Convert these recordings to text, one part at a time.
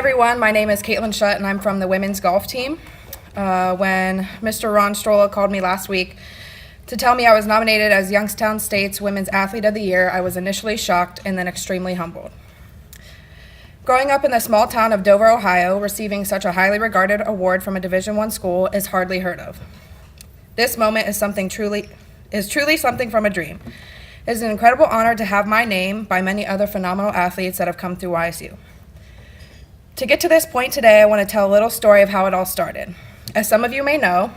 everyone, my name is Katlyn Shutt and I'm from the women's golf team. When Mr. Ron Strolla called me last week to tell me I was nominated as Youngstown State's Women's Athlete of the Year, I was initially shocked and then extremely humbled. Growing up in the small town of Dover, Ohio, receiving such a highly regarded award from a Division I school is hardly heard of. This moment is truly something from a dream. It is an incredible honor to have my name by many other phenomenal athletes that have come through YSU. To get to this point today, I want to tell a little story of how it all started. As some of you may know,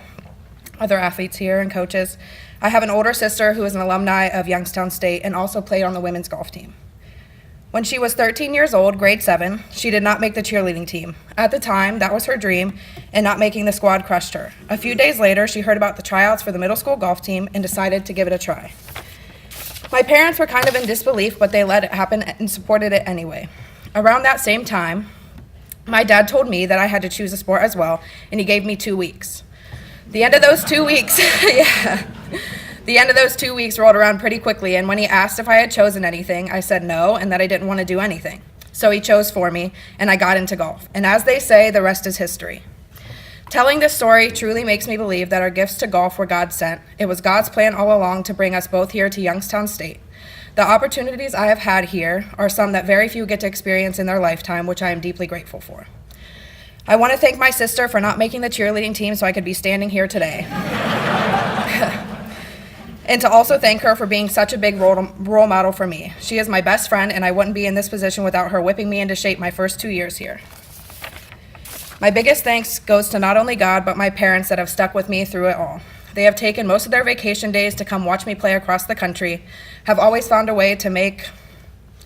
other athletes here and coaches, I have an older sister who is an alumni of Youngstown State and also played on the women's golf team. When she was 13 years old, grade 7, she did not make the cheerleading team. At the time, that was her dream, and not making the squad crushed her. A few days later, she heard about the tryouts for the middle school golf team and decided to give it a try. My parents were kind of in disbelief, but they let it happen and supported it anyway. Around that same time, my dad told me that I had to choose a sport as well, and he gave me 2 weeks. The end of those 2 weeks, the end of those 2 weeks rolled around pretty quickly, and when he asked if I had chosen anything, I said no, and that I didn't want to do anything. So he chose for me, and I got into golf. And as they say, the rest is history. Telling this story truly makes me believe that our gifts to golf were God sent. It was God's plan all along to bring us both here to Youngstown State. The opportunities I have had here are some that very few get to experience in their lifetime, which I am deeply grateful for. I want to thank my sister for not making the cheerleading team so I could be standing here today. And to also thank her for being such a big role model for me. She is my best friend, and I wouldn't be in this position without her whipping me into shape my first 2 years here. My biggest thanks goes to not only God, but my parents that have stuck with me through it all. They have taken most of their vacation days to come watch me play across the country, have always found a way to make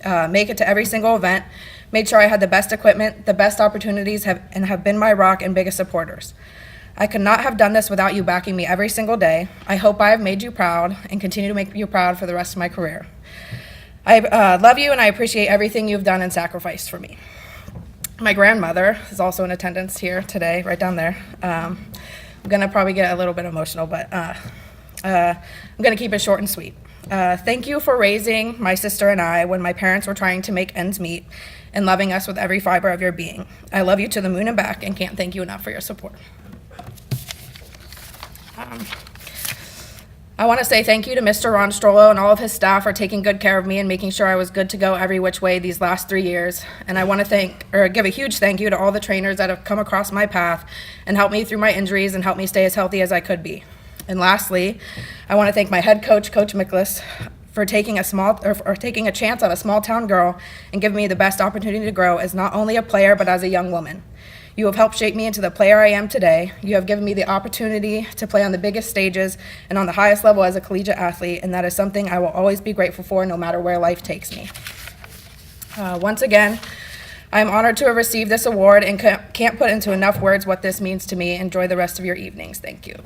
it to every single event, made sure I had the best equipment, the best opportunities, and have been my rock and biggest supporters. I could not have done this without you backing me every single day. I hope I have made you proud and continue to make you proud for the rest of my career. I love you and I appreciate everything you've done and sacrificed for me. My grandmother is also in attendance here today, right down there. I'm going to probably get a little bit emotional, but I'm going to keep it short and sweet. Thank you for raising my sister and I when my parents were trying to make ends meet and loving us with every fiber of your being. I love you to the moon and back and can't thank you enough for your support. I want to say thank you to Mr. Ron Strollo and all of his staff for taking good care of me and making sure I was good to go every which way these last 3 years. And I want to give a huge thank you to all the trainers that have come across my path and helped me through my injuries and helped me stay as healthy as I could be. And lastly, I want to thank my head coach, Coach Miklas, for taking a chance on a small town girl and giving me the best opportunity to grow as not only a player but as a young woman. You have helped shape me into the player I am today. You have given me the opportunity to play on the biggest stages and on the highest level as a collegiate athlete, and that is something I will always be grateful for no matter where life takes me. Once again, I am honored to have received this award and can't put into enough words what this means to me. Enjoy the rest of your evenings. Thank you.